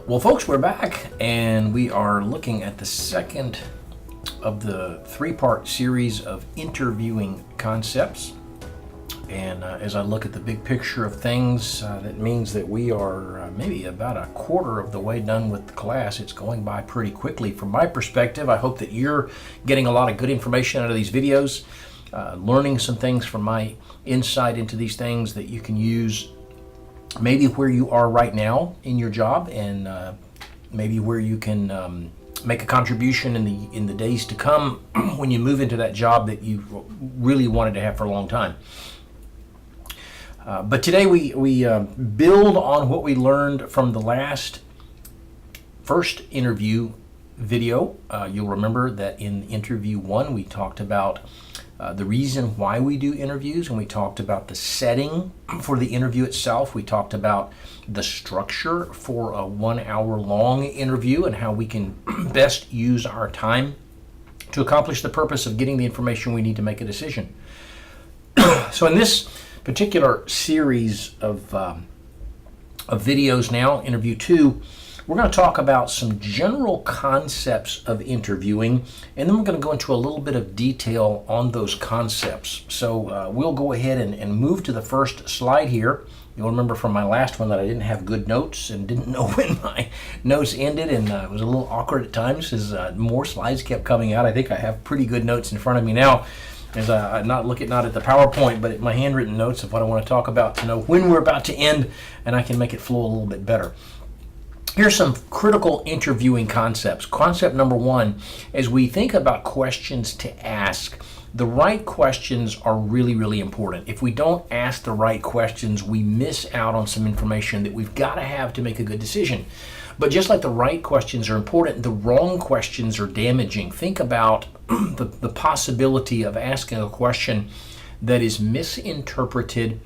Well, folks, we're back, and we are looking at the second of the three-part series of interviewing concepts. And as I look at the big picture of things, that means that we are maybe about a quarter of the way done with the class. It's going by pretty quickly from my perspective. I hope that you're getting a lot of good information out of these videos, learning some things from my insight into these things that you can use maybe where you are right now in your job, and maybe where you can make a contribution in the days to come when you move into that job that you really wanted to have for a long time. But today we build on what we learned from the first interview video. You'll remember that in interview 1 we talked about the reason why we do interviews, and we talked about the setting for the interview itself. We talked about the structure for a 1 hour long interview and how we can best use our time to accomplish the purpose of getting the information we need to make a decision. So in this particular series of videos now, interview 2, we're going to talk about some general concepts of interviewing, and then we're going to go into a little bit of detail on those concepts. So we'll go ahead and move to the first slide here. You'll remember from my last one that I didn't have good notes and didn't know when my notes ended, and it was a little awkward at times as more slides kept coming out. I think I have pretty good notes in front of me now, as I not at the PowerPoint, but at my handwritten notes of what I want to talk about to know when we're about to end, and I can make it flow a little bit better. Here's some critical interviewing concepts. Concept number 1, as we think about questions to ask, the right questions are really, really important. If we don't ask the right questions, we miss out on some information that we've got to have to make a good decision. But just like the right questions are important, the wrong questions are damaging. Think about the possibility of asking a question that is misinterpreted,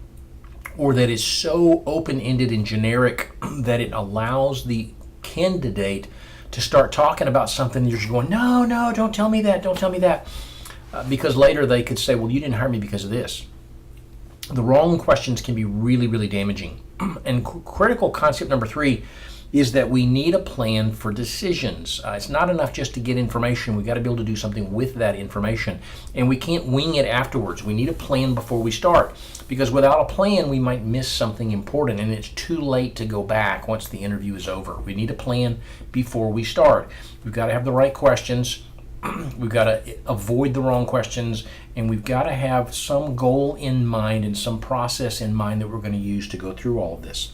or that is so open-ended and generic that it allows the candidate to start talking about something, and you're just going, no, don't tell me that. Because later they could say, well, you didn't hire me because of this. The wrong questions can be really, really damaging. And critical concept number 3 is that we need a plan for decisions. It's not enough just to get information. We've got to be able to do something with that information. And we can't wing it afterwards. We need a plan before we start, because without a plan, we might miss something important, and it's too late to go back once the interview is over. We need a plan before we start. We've got to have the right questions. We've got to avoid the wrong questions, and we've got to have some goal in mind and some process in mind that we're going to use to go through all of this.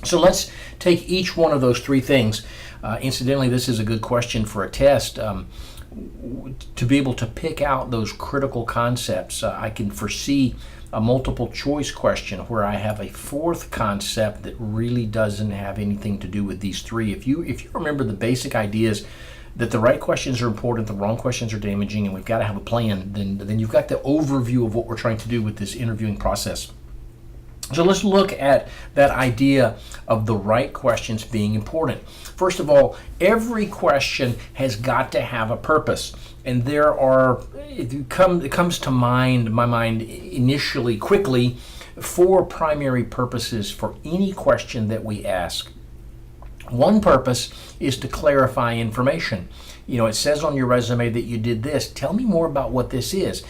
So let's take each one of those 3 things. Incidentally, this is a good question for a test. To be able to pick out those critical concepts, I can foresee a multiple choice question where I have a 4th concept that really doesn't have anything to do with these 3. If you remember the basic ideas, that the right questions are important, the wrong questions are damaging, and we've got to have a plan, then you've got the overview of what we're trying to do with this interviewing process. So let's look at that idea of the right questions being important. First of all, every question has got to have a purpose. And it comes to my mind initially, quickly, 4 primary purposes for any question that we ask. One purpose is to clarify information. It says on your resume that you did this. Tell me more about what this is.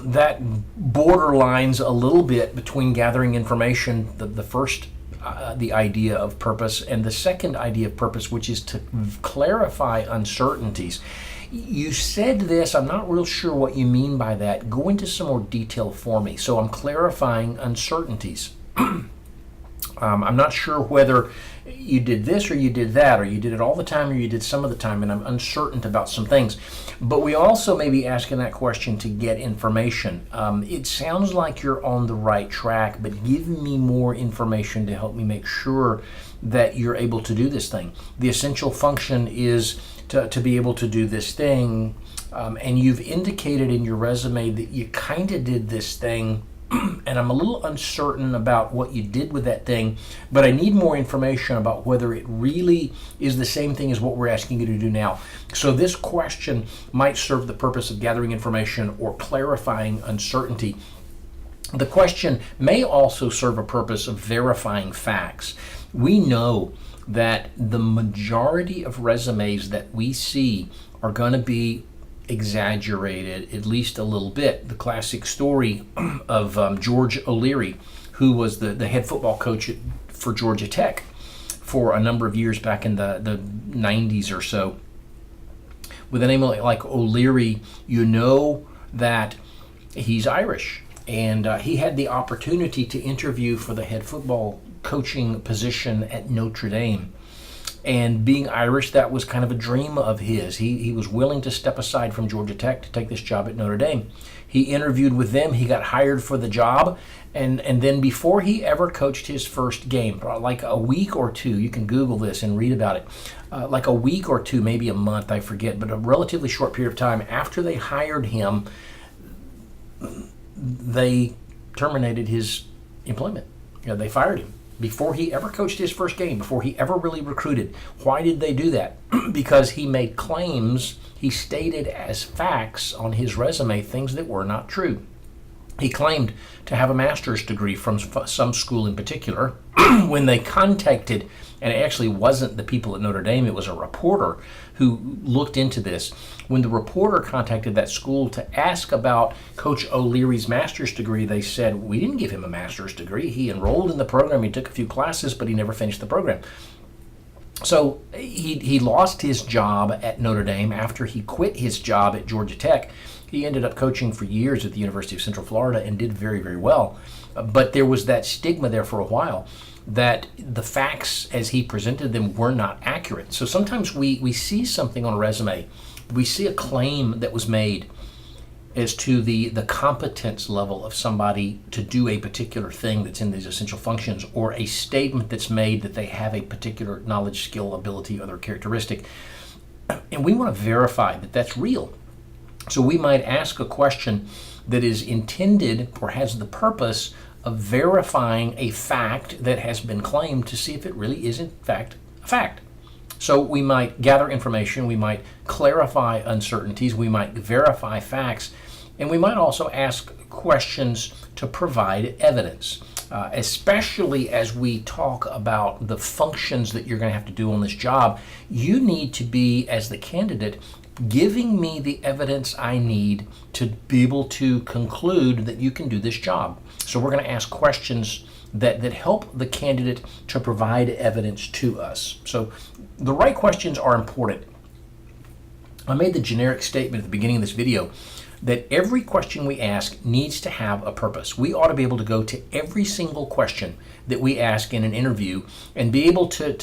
That borderlines a little bit between gathering information, the first the idea of purpose, and the second idea of purpose, which is to clarify uncertainties. You said this, I'm not real sure what you mean by that. Go into some more detail for me. So I'm clarifying uncertainties. I'm not sure whether you did this or you did that, or you did it all the time or you did some of the time, and I'm uncertain about some things. But we also may be asking that question to get information. It sounds like you're on the right track, but give me more information to help me make sure that you're able to do this thing. The essential function is to be able to do this thing, and you've indicated in your resume that you kind of did this thing, and I'm a little uncertain about what you did with that thing, but I need more information about whether it really is the same thing as what we're asking you to do now. So this question might serve the purpose of gathering information or clarifying uncertainty. The question may also serve a purpose of verifying facts. We know that the majority of resumes that we see are going to be exaggerated at least a little bit. The classic story of George O'Leary, who was the head football coach for Georgia Tech for a number of years back in the 90s or so. With a name like O'Leary, you know that he's Irish. And he had the opportunity to interview for the head football coaching position at Notre Dame. And being Irish, that was kind of a dream of his. He was willing to step aside from Georgia Tech to take this job at Notre Dame. He interviewed with them. He got hired for the job. And then before he ever coached his first game, like a week or two, you can Google this and read about it, like a week or two, maybe a month, I forget, but a relatively short period of time after they hired him, they terminated his employment. They fired him before he ever coached his first game, before he ever really recruited. Why did they do that? Because he made claims, he stated as facts on his resume things that were not true. He claimed to have a master's degree from some school in particular. When they contacted, and it actually wasn't the people at Notre Dame, it was a reporter who looked into this. When the reporter contacted that school to ask about Coach O'Leary's master's degree, they said, we didn't give him a master's degree. He enrolled in the program, he took a few classes, but he never finished the program. So he lost his job at Notre Dame after he quit his job at Georgia Tech. He ended up coaching for years at the University of Central Florida and did very, very well. But there was that stigma there for a while that the facts as he presented them were not accurate. So sometimes we see something on a resume, we see a claim that was made as to the competence level of somebody to do a particular thing that's in these essential functions, or a statement that's made that they have a particular knowledge, skill, ability, other characteristic. And we want to verify that that's real. So we might ask a question that is intended or has the purpose of verifying a fact that has been claimed to see if it really is in fact a fact. So we might gather information, we might clarify uncertainties, we might verify facts, and we might also ask questions to provide evidence, especially as we talk about the functions that you're going to have to do on this job. You need to be, as the candidate, giving me the evidence I need to be able to conclude that you can do this job. So we're going to ask questions that help the candidate to provide evidence to us. So the right questions are important. I made the generic statement at the beginning of this video that every question we ask needs to have a purpose. We ought to be able to go to every single question that we ask in an interview and be able to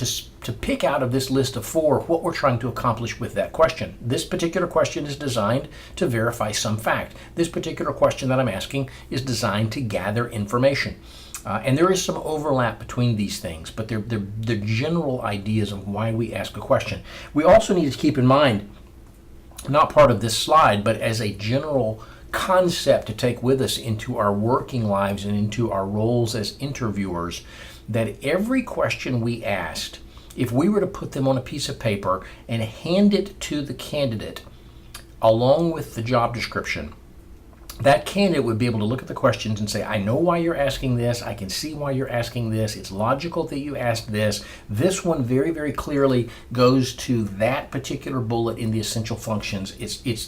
pick out of this list of 4 what we're trying to accomplish with that question. This particular question is designed to verify some fact. This particular question that I'm asking is designed to gather information. And there is some overlap between they's things, but they're general ideas of why we ask a question. We also need to keep in mind, not part of this slide, but as a general concept to take with us into our working lives and into our roles as interviewers, that every question we asked, if we were to put them on a piece of paper and hand it to the candidate along with the job description, that candidate would be able to look at the questions and say, I know why you're asking this, I can see why you're asking this, it's logical that you asked this. This one very, very clearly goes to that particular bullet in the essential functions.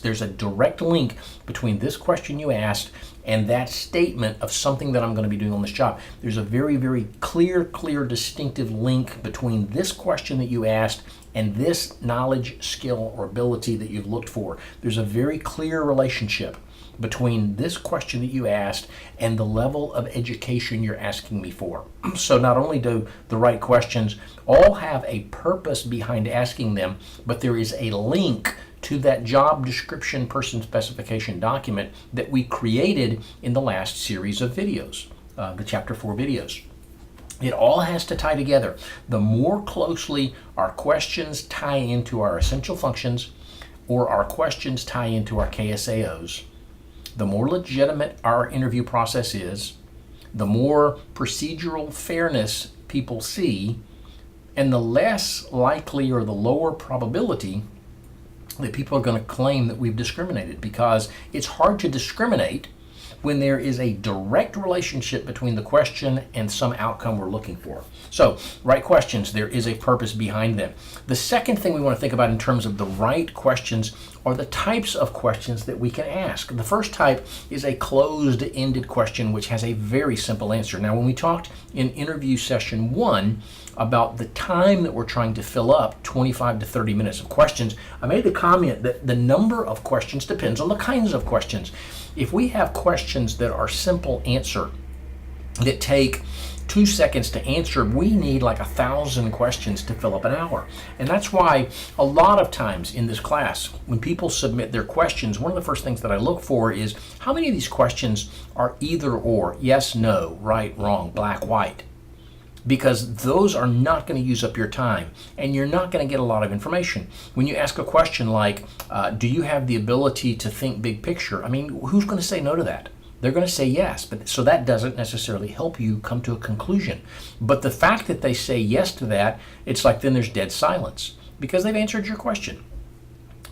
There's a direct link between this question you asked and that statement of something that I'm going to be doing on this job. There's a very, very clear, distinctive link between this question that you asked and this knowledge, skill, or ability that you've looked for. There's a very clear relationship between this question that you asked and the level of education you're asking me for. So not only do the right questions all have a purpose behind asking them, but there is a link to that job description person specification document that we created in the last series of videos, the Chapter 4 videos. It all has to tie together. The more closely our questions tie into our essential functions or our questions tie into our KSAOs, the more legitimate our interview process is, the more procedural fairness people see, and the less likely or the lower probability that people are going to claim that we've discriminated, because it's hard to discriminate when there is a direct relationship between the question and some outcome we're looking for. So, right questions, there is a purpose behind them. The second thing we want to think about in terms of the right questions are the types of questions that we can ask. The first type is a closed-ended question which has a very simple answer. Now, when we talked in interview session 1 about the time that we're trying to fill up, 25 to 30 minutes of questions, I made the comment that the number of questions depends on the kinds of questions. If we have questions that are simple answer, that take 2 seconds to answer, we need like 1,000 questions to fill up an hour. And that's why a lot of times in this class, when people submit their questions, one of the first things that I look for is how many of these questions are either or, yes, no, right, wrong, black, white. Because those are not going to use up your time and you're not going to get a lot of information. When you ask a question like, do you have the ability to think big picture? I mean, who's going to say no to that? They're going to say yes, but so that doesn't necessarily help you come to a conclusion. But the fact that they say yes to that, it's like then there's dead silence because they've answered your question.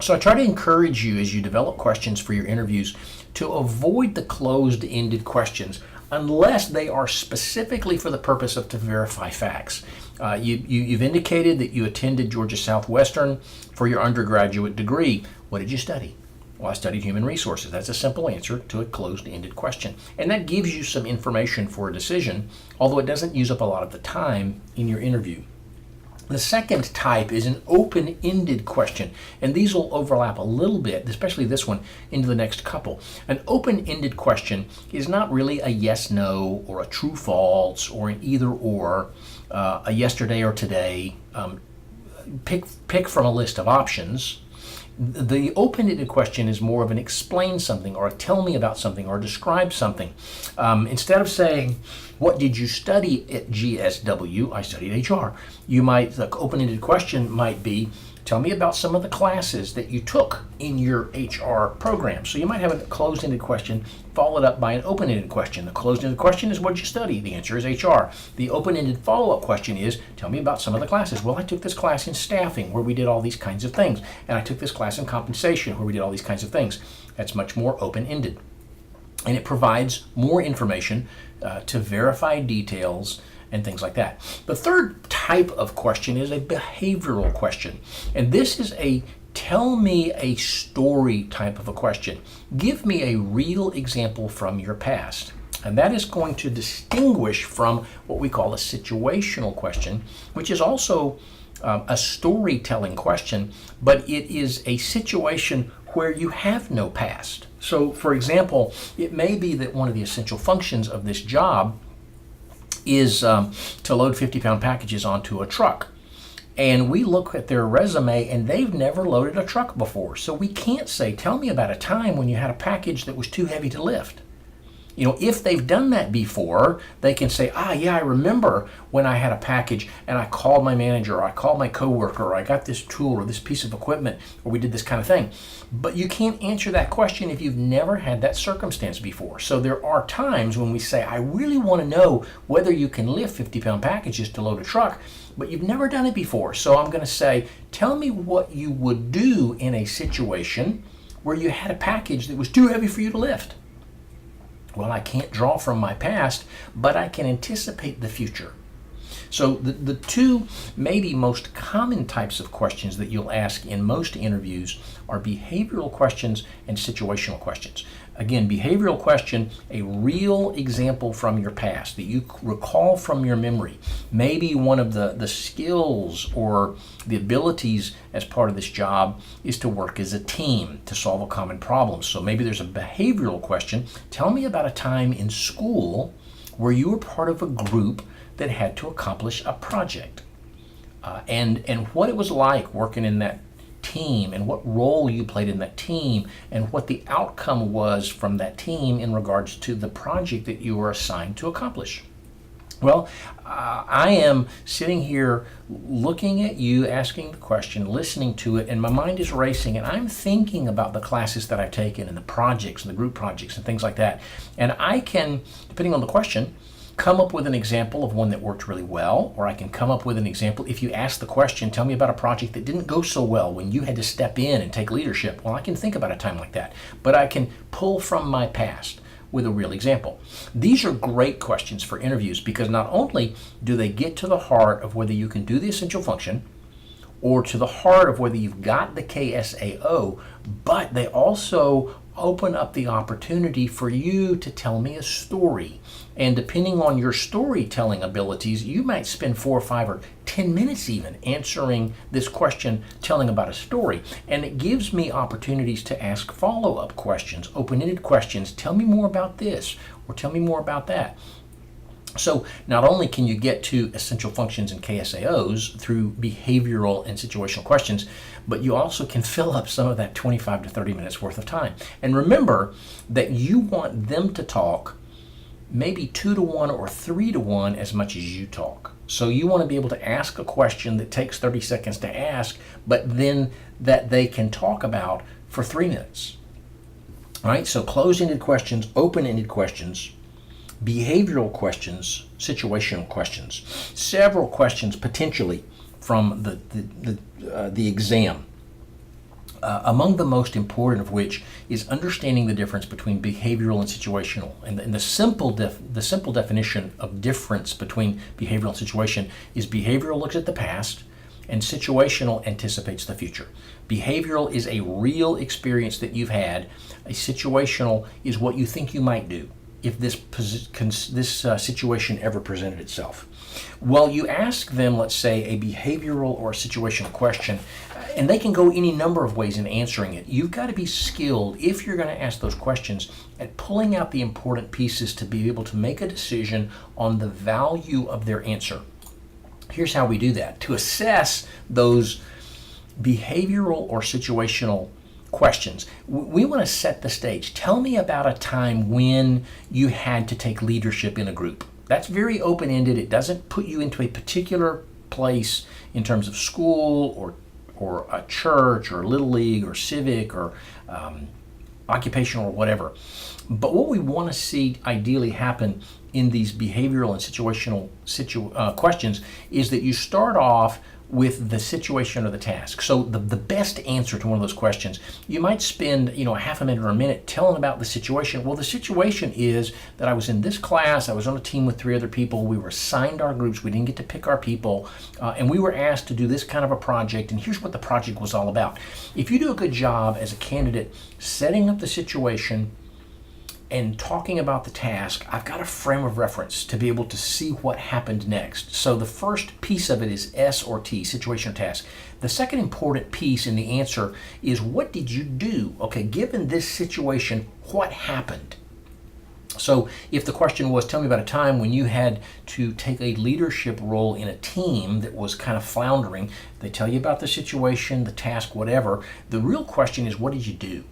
So I try to encourage you as you develop questions for your interviews to avoid the closed-ended questions unless they are specifically for the purpose of to verify facts. You've indicated that you attended Georgia Southwestern for your undergraduate degree. What did you study? Well, I studied human resources. That's a simple answer to a closed-ended question. And that gives you some information for a decision, although it doesn't use up a lot of the time in your interview. The second type is an open-ended question, and these will overlap a little bit, especially this one, into the next couple. An open-ended question is not really a yes-no or a true-false or an either-or, a yesterday or today. Pick from a list of options. The open-ended question is more of an explain something or a tell me about something or describe something. Instead of saying, what did you study at GSW? I studied HR. The open-ended question might be, tell me about some of the classes that you took in your HR program. So you might have a closed-ended question followed up by an open-ended question. The closed-ended question is, what did you study? The answer is HR. The open-ended follow-up question is, tell me about some of the classes. Well, I took this class in staffing where we did all these kinds of things. And I took this class in compensation where we did all these kinds of things. That's much more open-ended. And it provides more information to verify details and things like that. The third type of question is a behavioral question. And this is a tell me a story type of a question. Give me a real example from your past. And that is going to distinguish from what we call a situational question, which is also a storytelling question, but it is a situation where you have no past. So, for example, it may be that one of the essential functions of this job is to load 50-pound packages onto a truck. And we look at their resume and they've never loaded a truck before. So we can't say, tell me about a time when you had a package that was too heavy to lift. You know, if they've done that before, they can say, yeah, I remember when I had a package and I called my manager or I called my coworker or I got this tool or this piece of equipment or we did this kind of thing. But you can't answer that question if you've never had that circumstance before. So there are times when we say, I really want to know whether you can lift 50-pound packages to load a truck, but you've never done it before. So I'm going to say, tell me what you would do in a situation where you had a package that was too heavy for you to lift. Well, I can't draw from my past, but I can anticipate the future. So the two maybe most common types of questions that you'll ask in most interviews are behavioral questions and situational questions. Again, behavioral question, a real example from your past that you recall from your memory. Maybe one of the skills or the abilities as part of this job is to work as a team to solve a common problem. So maybe there's a behavioral question. Tell me about a time in school where you were part of a group that had to accomplish a project and what it was like working in that team and what role you played in that team and what the outcome was from that team in regards to the project that you were assigned to accomplish. Well, I am sitting here looking at you, asking the question, listening to it, and my mind is racing, and I'm thinking about the classes that I've taken and the projects and the group projects and things like that. And I can, depending on the question, come up with an example of one that worked really well, or I can come up with an example. If you ask the question, tell me about a project that didn't go so well when you had to step in and take leadership. Well, I can think about a time like that, but I can pull from my past. with a real example. These are great questions for interviews because not only do they get to the heart of whether you can do the essential function or to the heart of whether you've got the KSAO, but they also open up the opportunity for you to tell me a story. And depending on your storytelling abilities, you might spend 4 or 5 or 10 minutes even answering this question, telling about a story. And it gives me opportunities to ask follow-up questions, open-ended questions. Tell me more about this, or tell me more about that. So not only can you get to essential functions and KSAOs through behavioral and situational questions, but you also can fill up some of that 25 to 30 minutes worth of time. And remember that you want them to talk maybe 2 to 1 or 3 to 1 as much as you talk. So you want to be able to ask a question that takes 30 seconds to ask, but then that they can talk about for 3 minutes. All right, so closed-ended questions, open-ended questions, behavioral questions, situational questions, several questions potentially from the exam. Among the most important of which is understanding the difference between behavioral and situational. And the simple definition of difference between behavioral and situation is behavioral looks at the past and situational anticipates the future. Behavioral is a real experience that you've had. A situational is what you think you might do if this situation ever presented itself. Well, you ask them, let's say, a behavioral or a situational question, and they can go any number of ways in answering it. You've got to be skilled, if you're going to ask those questions, at pulling out the important pieces to be able to make a decision on the value of their answer. Here's how we do that. To assess those behavioral or situational questions, we want to set the stage. Tell me about a time when you had to take leadership in a group. That's very open-ended. It doesn't put you into a particular place in terms of school or a church or little league or civic or occupational or whatever. But what we want to see ideally happen in these behavioral and situational questions is that you start off with the situation or the task. So the best answer to one of those questions, you might spend a half a minute or a minute telling about the situation. Well, the situation is that I was in this class, I was on a team with 3 other people, we were assigned our groups, we didn't get to pick our people, and we were asked to do this kind of a project, and here's what the project was all about. If you do a good job as a candidate setting up the situation and talking about the task, I've got a frame of reference to be able to see what happened next. So the first piece of it is S or T, situation or task. The second important piece in the answer is, what did you do? Okay, given this situation, what happened? So if the question was, tell me about a time when you had to take a leadership role in a team that was kind of floundering, they tell you about the situation, the task, whatever. The real question is, what did you do?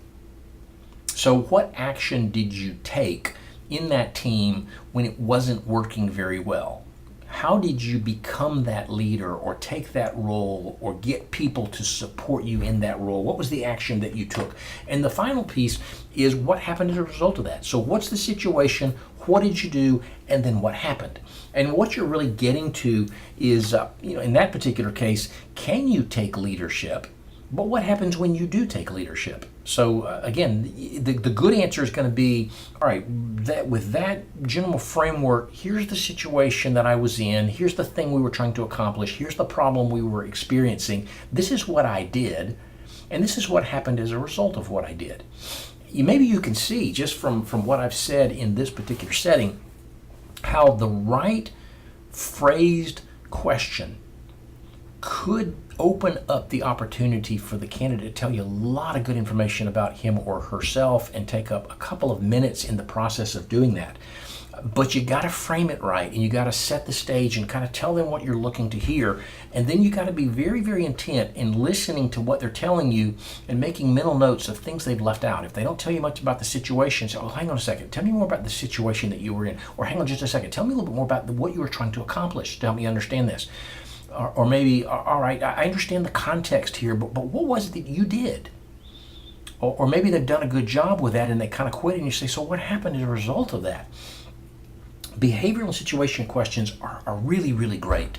So what action did you take in that team when it wasn't working very well? How did you become that leader or take that role or get people to support you in that role? What was the action that you took? And the final piece is, what happened as a result of that? So what's the situation? What did you do? And then what happened? And what you're really getting to is, in that particular case, can you take leadership? But what happens when you do take leadership? So again, the good answer is going to be, all right, with that general framework, here's the situation that I was in, here's the thing we were trying to accomplish, here's the problem we were experiencing, this is what I did, and this is what happened as a result of what I did. Maybe you can see, just from what I've said in this particular setting, how the right phrased question could open up the opportunity for the candidate to tell you a lot of good information about him or herself and take up a couple of minutes in the process of doing that. But you got to frame it right, and you got to set the stage and kind of tell them what you're looking to hear. And then you got to be very, very intent in listening to what they're telling you and making mental notes of things they've left out. If they don't tell you much about the situation, say, oh, hang on a second, tell me more about the situation that you were in. Or hang on just a second, tell me a little bit more about what you were trying to accomplish to help me understand this. Or maybe, all right, I understand the context here, but what was it that you did? Or maybe they've done a good job with that and they kind of quit, and you say, so what happened as a result of that? Behavioral and situation questions are really, really great.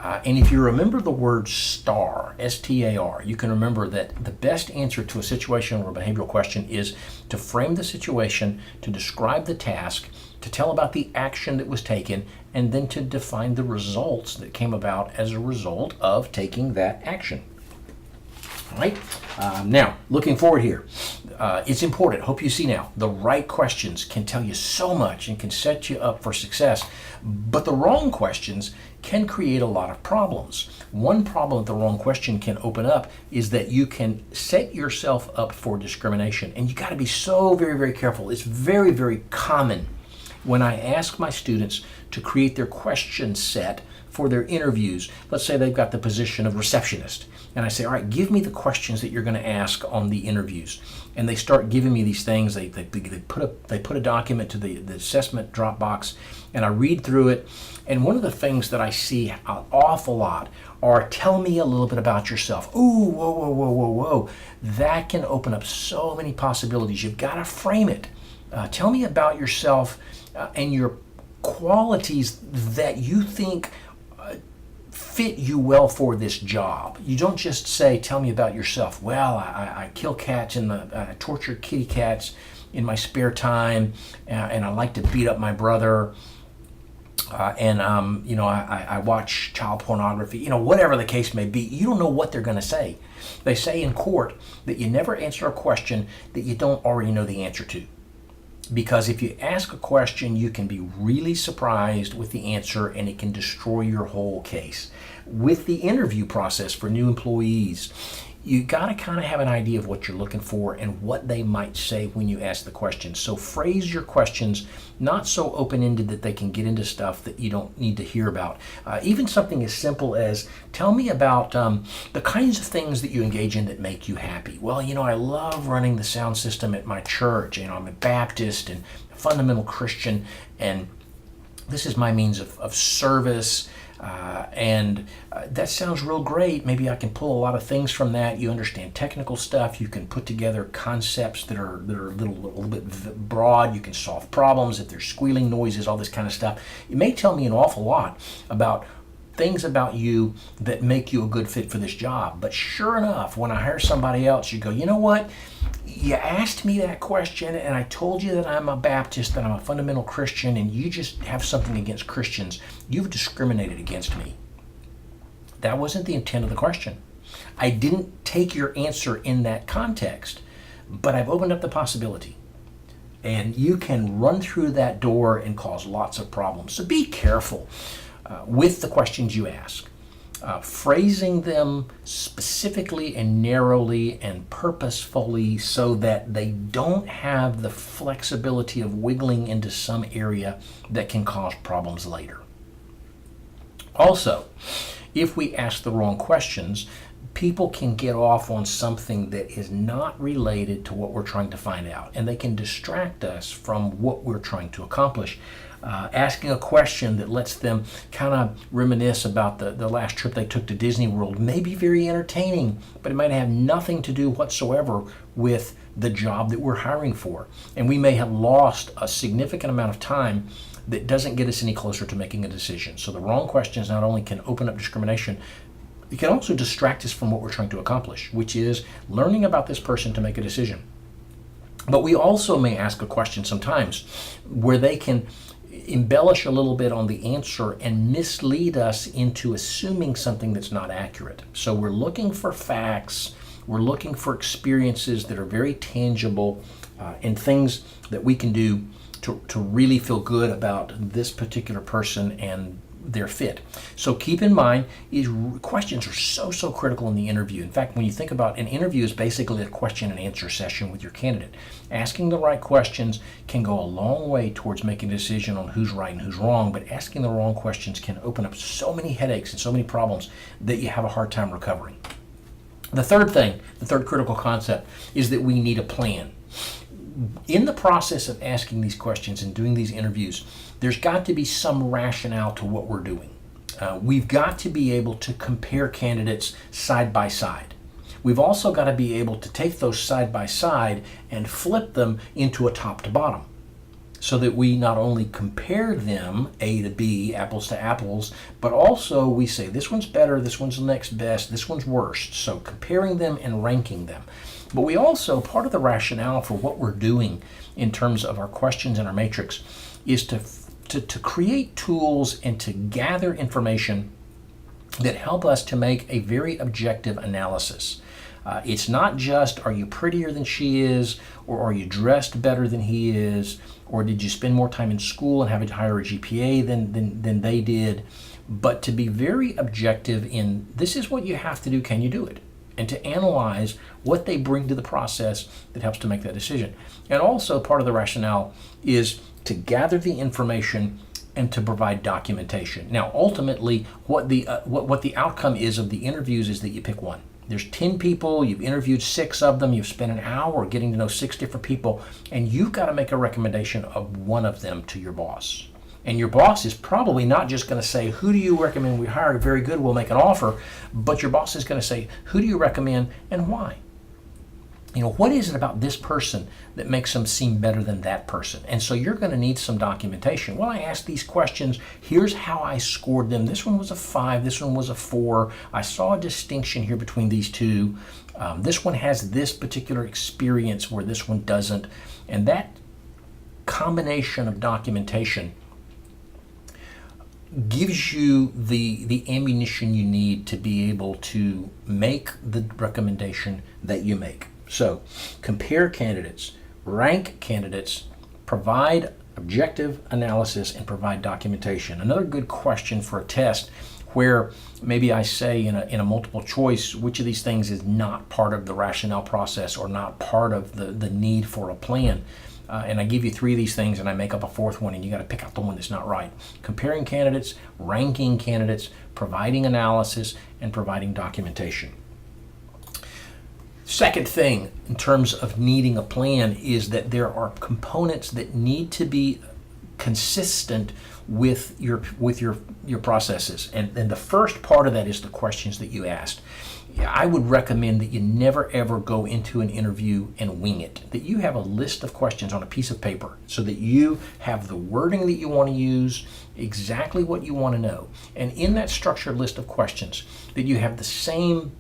And if you remember the word STAR, S-T-A-R, you can remember that the best answer to a situational or behavioral question is to frame the situation, to describe the task, to tell about the action that was taken, and then to define the results that came about as a result of taking that action. All right. Now, looking forward here, it's important. Hope you see now, the right questions can tell you so much and can set you up for success, but the wrong questions can create a lot of problems. One problem that the wrong question can open up is that you can set yourself up for discrimination, and you got to be so very, very careful. It's very, very common when I ask my students to create their question set for their interviews. Let's say they've got the position of receptionist, and I say, all right, give me the questions that you're going to ask on the interviews. And they start giving me these things. They put a document to the assessment drop box, and I read through it. And one of the things that I see an awful lot are, tell me a little bit about yourself. Ooh, whoa, whoa, whoa, whoa, whoa. That can open up so many possibilities. You've got to frame it. Tell me about yourself and your qualities that you think fit you well for this job. You don't just say, tell me about yourself. Well, I kill cats I torture kitty cats in my spare time, and I like to beat up my brother, I watch child pornography, whatever the case may be. You don't know what they're going to say. They say in court that you never answer a question that you don't already know the answer to. Because if you ask a question, you can be really surprised with the answer, and it can destroy your whole case. With the interview process for new employees, you got to kind of have an idea of what you're looking for and what they might say when you ask the question. So phrase your questions not so open-ended that they can get into stuff that you don't need to hear about. Even something as simple as, tell me about the kinds of things that you engage in that make you happy. Well, I love running the sound system at my church. I'm a Baptist and a fundamental Christian, and this is my means of service. That sounds real great. Maybe I can pull a lot of things from that. You understand technical stuff. You can put together concepts that are a little bit broad. You can solve problems if there's squealing noises, all this kind of stuff. It may tell me an awful lot about things about you that make you a good fit for this job. But sure enough, when I hire somebody else, you go, you know what? You asked me that question, and I told you that I'm a Baptist, that I'm a fundamental Christian, and you just have something against Christians. You've discriminated against me. That wasn't the intent of the question. I didn't take your answer in that context, but I've opened up the possibility. And you can run through that door and cause lots of problems. So be careful with the questions you ask. Phrasing them specifically and narrowly and purposefully so that they don't have the flexibility of wiggling into some area that can cause problems later. Also, if we ask the wrong questions, people can get off on something that is not related to what we're trying to find out, and they can distract us from what we're trying to accomplish. Asking a question that lets them kind of reminisce about the last trip they took to Disney World may be very entertaining, but it might have nothing to do whatsoever with the job that we're hiring for. And we may have lost a significant amount of time that doesn't get us any closer to making a decision. So the wrong questions not only can open up discrimination, it can also distract us from what we're trying to accomplish, which is learning about this person to make a decision. But we also may ask a question sometimes where they can embellish a little bit on the answer and mislead us into assuming something that's not accurate. So we're looking for facts, we're looking for experiences that are very tangible, and things that we can do to really feel good about this particular person and their fit. So keep in mind, these questions are so critical in the interview. In fact, when you think about an interview, is basically a question and answer session with your candidate. Asking the right questions can go a long way towards making a decision on who's right and who's wrong, but asking the wrong questions can open up so many headaches and so many problems that you have a hard time recovering. The third critical concept is that we need a plan. In the process of asking these questions and doing these interviews, there's got to be some rationale to what we're doing. We've got to be able to compare candidates side by side. We've also got to be able to take those side by side and flip them into a top to bottom. so that we not only compare them, A to B, apples to apples, but also we say this one's better, this one's the next best, this one's worst. So comparing them and ranking them. But we also, part of the rationale for what we're doing in terms of our questions and our matrix is to create tools and to gather information that help us to make a very objective analysis. It's not just, are you prettier than she is, or are you dressed better than he is, or did you spend more time in school and have a higher GPA than they did, but to be very objective in, this is what you have to do, can you do it? And to analyze what they bring to the process that helps to make that decision. And also part of the rationale is to gather the information and to provide documentation. Now, ultimately, what the outcome is of the interviews is that you pick one. There's 10 people, you've interviewed 6 of them, you've spent an hour getting to know 6 different people, and you've got to make a recommendation of one of them to your boss. And your boss is probably not just going to say, who do you recommend we hire? Very good, we'll make an offer. But your boss is going to say, who do you recommend and why? What is it about this person that makes them seem better than that person? And so you're going to need some documentation. Well, I asked these questions. Here's how I scored them. This one was a 5. This one was a 4. I saw a distinction here between these two. This one has this particular experience where this one doesn't. And that combination of documentation gives you the ammunition you need to be able to make the recommendation that you make. So compare candidates, rank candidates, provide objective analysis, and provide documentation. Another good question for a test where maybe I say in a multiple choice, which of these things is not part of the rationale process or not part of the need for a plan. And I give you 3 of these things and I make up a 4th one, and you got to pick out the one that's not right. Comparing candidates, ranking candidates, providing analysis, and providing documentation. Second thing in terms of needing a plan is that there are components that need to be consistent with your processes. And the first part of that is the questions that you asked. I would recommend that you never ever go into an interview and wing it, that you have a list of questions on a piece of paper so that you have the wording that you want to use, exactly what you want to know. And in that structured list of questions, that you have the same,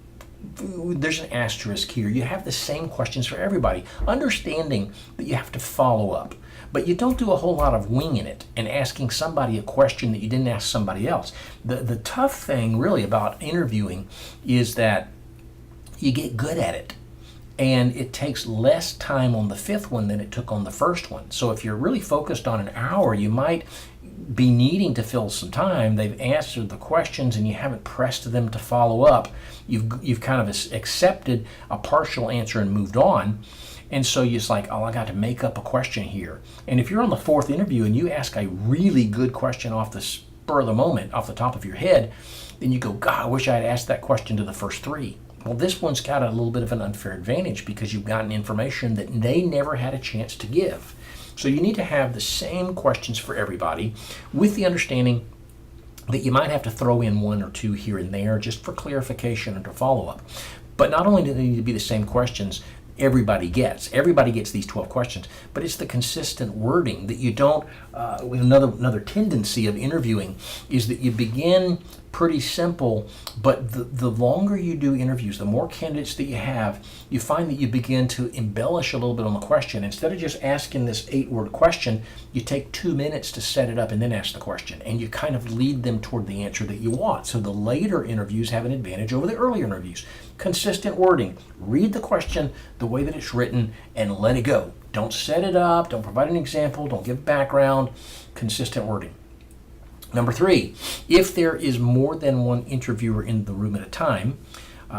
there's an asterisk here, you have the same questions for everybody, understanding that you have to follow up. But you don't do a whole lot of winging it and asking somebody a question that you didn't ask somebody else. The tough thing really about interviewing is that you get good at it. And it takes less time on the 5th one than it took on the first one. So if you're really focused on an hour, you might be needing to fill some time. They've answered the questions and you haven't pressed them to follow up. You've kind of accepted a partial answer and moved on. And so you're just like, oh, I got to make up a question here. And if you're on the 4th interview and you ask a really good question off the spur of the moment, off the top of your head, then you go, God, I wish I had asked that question to the first 3. Well, this one's got a little bit of an unfair advantage because you've gotten information that they never had a chance to give. So you need to have the same questions for everybody with the understanding that you might have to throw in 1 or 2 here and there just for clarification and to follow up. But not only do they need to be the same questions, everybody gets these 12 questions, but it's the consistent wording that you don't, another tendency of interviewing is that you begin pretty simple, but the longer you do interviews, the more candidates that you have, you find that you begin to embellish a little bit on the question. Instead of just asking this 8-word question, you take 2 minutes to set it up and then ask the question, and you kind of lead them toward the answer that you want. So the later interviews have an advantage over the earlier interviews. Consistent wording. Read the question the way that it's written and let it go. Don't set it up, don't provide an example, don't give background. Consistent wording. Number 3, if there is more than one interviewer in the room at a time,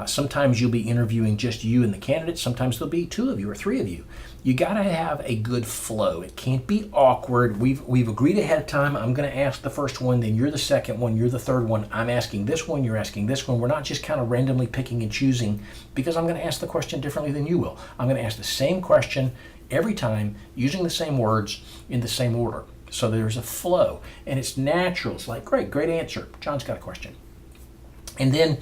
sometimes you'll be interviewing just you and the candidate. Sometimes there'll be 2 of you or 3 of you. You got to have a good flow. It can't be awkward. We've agreed ahead of time. I'm going to ask the first one, then you're the second one, you're the third one. I'm asking this one, you're asking this one. We're not just kind of randomly picking and choosing because I'm going to ask the question differently than you will. I'm going to ask the same question every time using the same words in the same order. So there's a flow and it's natural. It's like, great answer. John's got a question. And then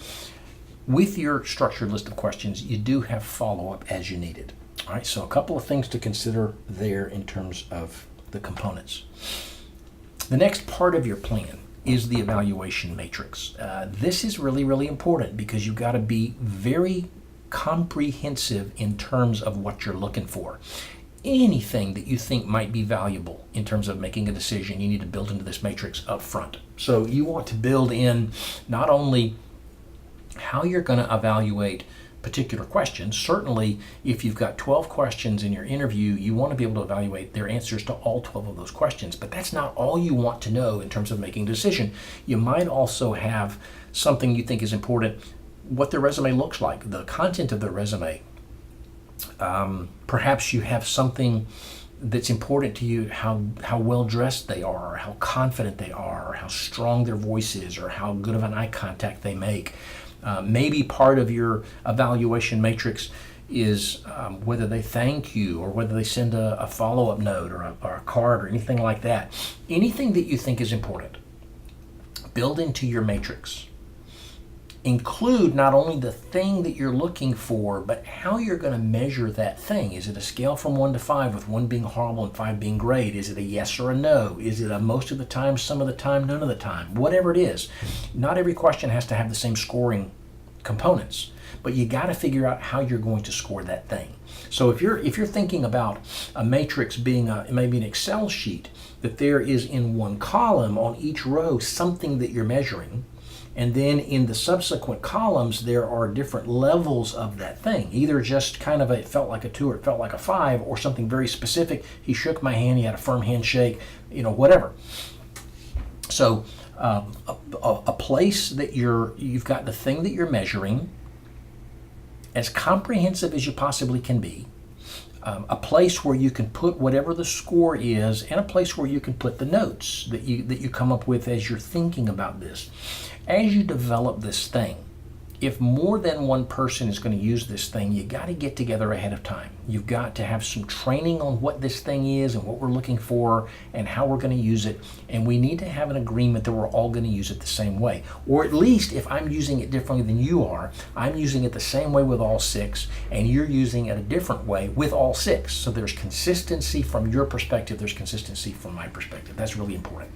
with your structured list of questions, you do have follow-up as you need it. All right, so a couple of things to consider there in terms of the components. The next part of your plan is the evaluation matrix. This is really, really important because you've got to be very comprehensive in terms of what you're looking for. Anything that you think might be valuable in terms of making a decision, you need to build into this matrix up front. So you want to build in not only how you're going to evaluate particular questions. Certainly, if you've got 12 questions in your interview, you want to be able to evaluate their answers to all 12 of those questions. But that's not all you want to know in terms of making a decision. You might also have something you think is important, what their resume looks like, the content of their resume. Perhaps you have something that's important to you, how well dressed they are, or how confident they are, or how strong their voice is, or how good of an eye contact they make. Maybe part of your evaluation matrix is whether they thank you or whether they send a follow-up note or a card or anything like that. Anything that you think is important, build into your matrix. Include not only the thing that you're looking for, but how you're going to measure that thing. Is it a scale from 1 to 5, with 1 being horrible and 5 being great? Is it a yes or a no? Is it a most of the time, some of the time, none of the time? Whatever it is. Not every question has to have the same scoring components, but you got to figure out how you're going to score that thing. So if you're thinking about a matrix being maybe an Excel sheet, that there is in one column on each row something that you're measuring, and then in the subsequent columns there are different levels of that thing, either just kind of it felt like a 2 or it felt like a 5, or something very specific. He shook my hand, he had a firm handshake, whatever. So a place that you've got the thing that you're measuring as comprehensive as you possibly can be, a place where you can put whatever the score is, and a place where you can put the notes that you come up with as you're thinking about this. As you develop this thing, if more than one person is going to use this thing, you got to get together ahead of time. You've got to have some training on what this thing is and what we're looking for and how we're going to use it. And we need to have an agreement that we're all going to use it the same way. Or at least if I'm using it differently than you are, I'm using it the same way with all 6, and you're using it a different way with all 6. So there's consistency from your perspective, there's consistency from my perspective. That's really important.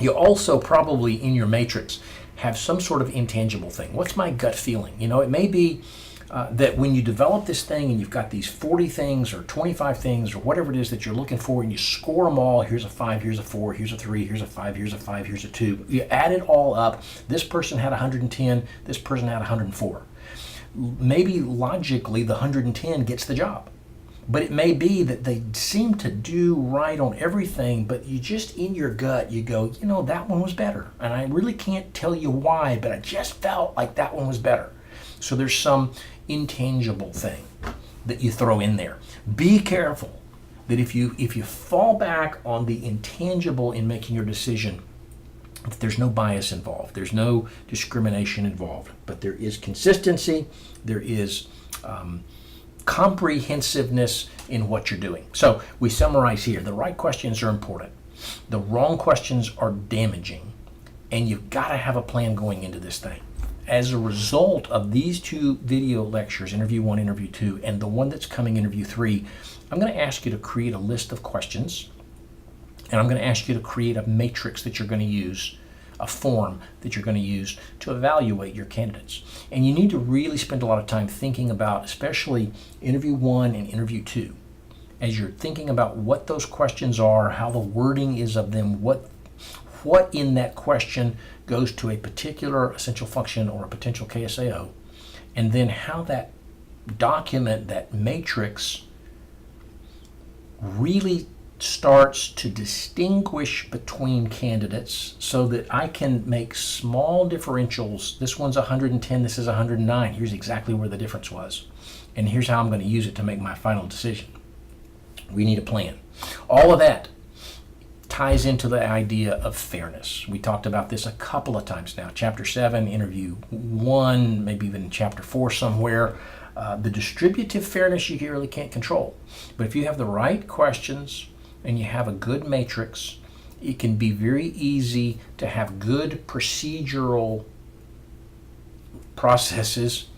You also probably in your matrix have some sort of intangible thing. What's my gut feeling? It may be that when you develop this thing and you've got these 40 things or 25 things or whatever it is that you're looking for, and you score them all, here's a 5, here's a 4, here's a 3, here's a 5, here's a 5, here's a 2. You add it all up. This person had 110, this person had 104. Maybe logically the 110 gets the job. But it may be that they seem to do right on everything, but you just in your gut, you go, that one was better. And I really can't tell you why, but I just felt like that one was better. So there's some intangible thing that you throw in there. Be careful that if you fall back on the intangible in making your decision, that there's no bias involved. There's no discrimination involved, but there is consistency. There is comprehensiveness in what you're doing. So we summarize here. The right questions are important. The wrong questions are damaging. And you've got to have a plan going into this thing. As a result of these 2 video lectures, interview 1, interview 2, and the one that's coming, interview 3, I'm going to ask you to create a list of questions. And I'm going to ask you to create a matrix that you're going to use, a form that you're going to use to evaluate your candidates. And you need to really spend a lot of time thinking about, especially interview 1 and interview 2, as you're thinking about what those questions are, how the wording is of them, what in that question goes to a particular essential function or a potential KSAO, and then how that document, that matrix, really starts to distinguish between candidates so that I can make small differentials. This one's 110, this is 109. Here's exactly where the difference was. And here's how I'm going to use it to make my final decision. We need a plan. All of that ties into the idea of fairness. We talked about this a couple of times now. Chapter 7, interview 1, maybe even chapter 4 somewhere. The distributive fairness you really can't control. But if you have the right questions, and you have a good matrix, it can be very easy to have good procedural processes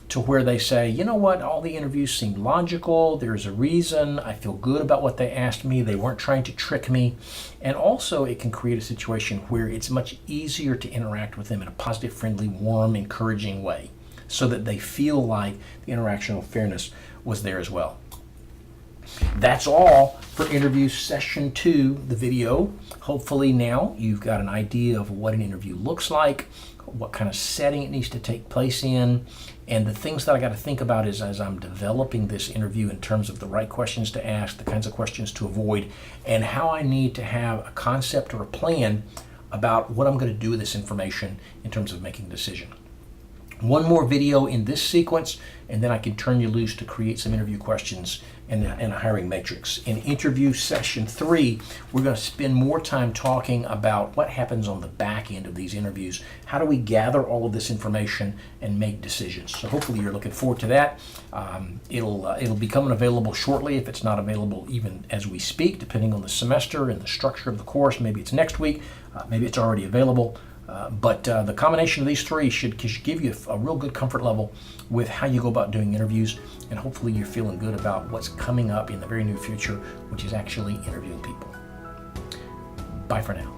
to where they say, you know what, all the interviews seem logical, there's a reason, I feel good about what they asked me, they weren't trying to trick me. And also it can create a situation where it's much easier to interact with them in a positive, friendly, warm, encouraging way, so that they feel like the interactional fairness was there as well. That's all for interview session 2, the video. Hopefully now you've got an idea of what an interview looks like, what kind of setting it needs to take place in, and the things that I got to think about is as I'm developing this interview in terms of the right questions to ask, the kinds of questions to avoid, and how I need to have a concept or a plan about what I'm going to do with this information in terms of making a decision. One more video in this sequence, and then I can turn you loose to create some interview questions and a hiring matrix. In interview session 3, we're going to spend more time talking about what happens on the back end of these interviews. How do we gather all of this information and make decisions? So hopefully you're looking forward to that. It'll be coming available shortly, if it's not available even as we speak, depending on the semester and the structure of the course. Maybe it's next week, maybe it's already available. But the combination of these 3 should give you a real good comfort level with how you go about doing interviews, and hopefully you're feeling good about what's coming up in the very near future, which is actually interviewing people. Bye for now.